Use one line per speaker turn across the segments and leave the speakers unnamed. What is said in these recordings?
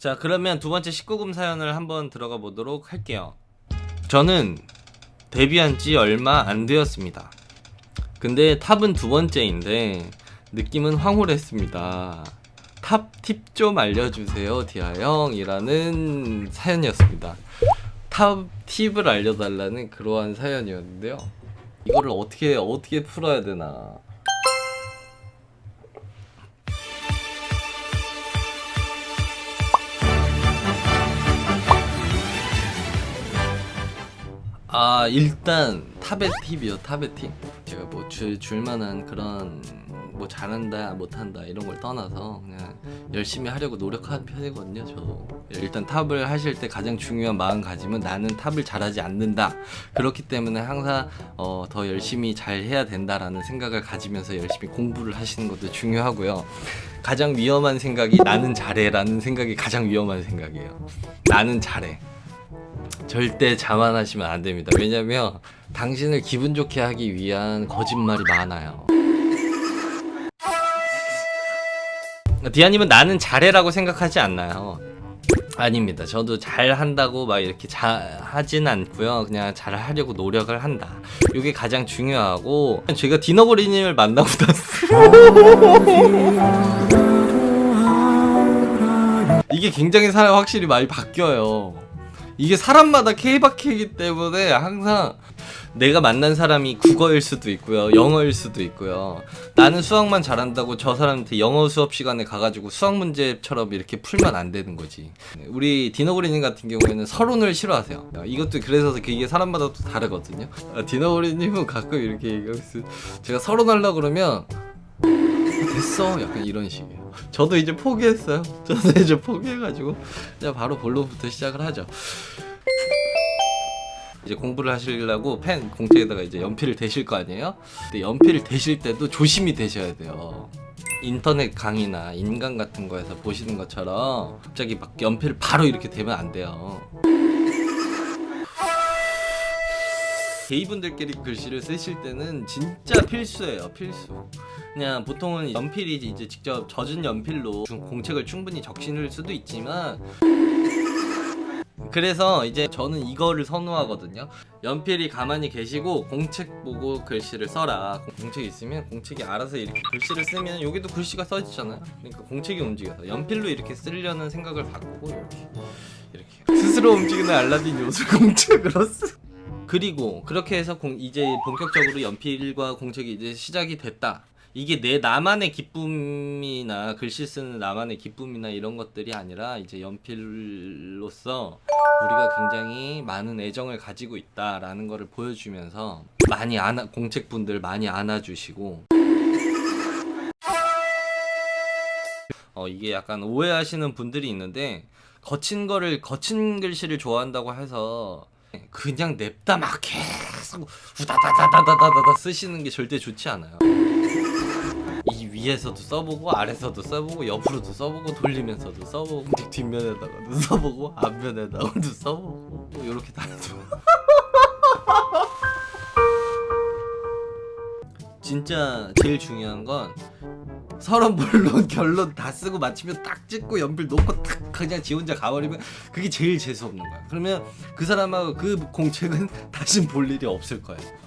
자, 그러면 두 번째 19금 사연을 한번 들어가 보도록 할게요. 저는 데뷔한 지 얼마 안 되었습니다. 근데 탑은 두 번째인데 느낌은 황홀했습니다. 탑 팁 좀 알려주세요 디아 형이라는 사연이었습니다. 탑 팁을 알려달라는 그러한 사연이었는데요. 이거를 어떻게 풀어야 되나. 일단 탑의 팁이요. 탑의 팁. 제가 뭐 줄만한 그런 뭐 잘한다 못한다 이런 걸 떠나서 그냥 열심히 하려고 노력하는 편이거든요. 저도 일단 탑을 하실 때 가장 중요한 마음가짐은 나는 탑을 잘하지 않는다. 그렇기 때문에 항상 더 열심히 잘 해야 된다라는 생각을 가지면서 열심히 공부를 하시는 것도 중요하고요. 가장 위험한 생각이 나는 잘해라는 생각이 가장 위험한 생각이에요. 나는 잘해. 절대 자만하시면 안 됩니다. 왜냐면 당신을 기분 좋게 하기 위한 거짓말이 많아요. 디아님은 나는 잘해라고 생각하지 않나요? 아닙니다. 저도 잘한다고 막 이렇게 하진 않고요. 그냥 잘하려고 노력을 한다. 이게 가장 중요하고, 제가 디너거리님을 만나고 났어요. 이게 굉장히 사람 확실히 많이 바뀌어요. 이게 사람마다 케이바케이기 때문에 항상 내가 만난 사람이 국어일 수도 있고요, 영어일 수도 있고요. 나는 수학만 잘한다고 저 사람한테 영어 수업 시간에 가가지고 수학 문제처럼 이렇게 풀면 안 되는 거지. 우리 디너그리님 같은 경우에는 서론을 싫어하세요. 이것도 그래서 이게 사람마다 또 다르거든요. 디너그리님은 가끔 이렇게 얘기하면서 제가 서론하려고 그러면 됐어 약간 이런 식이에요. 저도 이제 포기했어요. 저도 이제 포기해가지고 그냥 바로 본론부터 시작을 하죠. 이제 공부를 하시려고 펜 공책에다가 이제 연필을 대실 거 아니에요? 근데 연필을 대실 때도 조심히 대셔야 돼요. 인터넷 강의나 인강 같은 거에서 보시는 것처럼 갑자기 막 연필을 바로 이렇게 대면 안 돼요. 게이분들끼리 글씨를 쓰실 때는 진짜 필수예요. 필수. 그냥 보통은 연필이 이제 직접 젖은 연필로 공책을 충분히 적실 수도 있지만, 그래서 이제 저는 이거를 선호하거든요. 연필이 가만히 계시고 공책 보고 글씨를 써라. 공책이 있으면 공책이 알아서 이렇게 글씨를 쓰면 여기도 글씨가 써지잖아요. 그러니까 공책이 움직여서 연필로 이렇게 쓰려는 생각을 바꾸고 이렇게 스스로 움직이는 알라딘 요술 공책으로 그리고 그렇게 해서 이제 본격적으로 연필과 공책이 이제 시작이 됐다. 이게 나만의 기쁨이나 글씨 쓰는 나만의 기쁨이나 이런 것들이 아니라 이제 연필로서 우리가 굉장히 많은 애정을 가지고 있다라는 거를 보여주면서 공책분들 많이 안아주시고, 이게 약간 오해하시는 분들이 있는데 거친 글씨를 좋아한다고 해서 그냥 냅다 막 계속 후다다다다다다다 쓰시는 게 절대 좋지 않아요. 이 위에서도 써보고 아래서도 써보고 옆으로도 써보고 돌리면서도 써보고 뒷면에다가도 써보고 앞면에다가도 써보고 이렇게 다 해서 진짜 제일 중요한 건 서론 본론 결론 다 쓰고 마치면 딱 찍고 연필 놓고 딱 그냥 지 혼자 가버리면 그게 제일 재수없는 거야. 그러면 그 사람하고 그 공책은 다신 볼 일이 없을 거예요.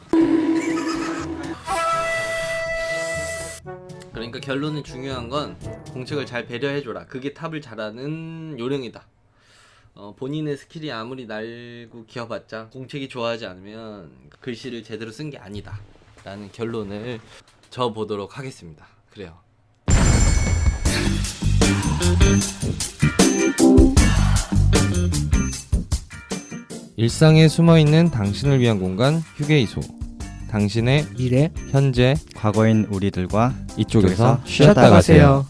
그러니까 결론은 중요한 건 공책을 잘 배려해줘라. 그게 탑을 잘하는 요령이다. 본인의 스킬이 아무리 날고 기어봤자 공책이 좋아하지 않으면 글씨를 제대로 쓴 게 아니다 라는 결론을 저보도록 하겠습니다. 그래요. 일상에 숨어있는 당신을 위한 공간 휴게이소. 당신의
미래,
현재,
과거인 우리들과
이쪽에서
쉬었다 가세요.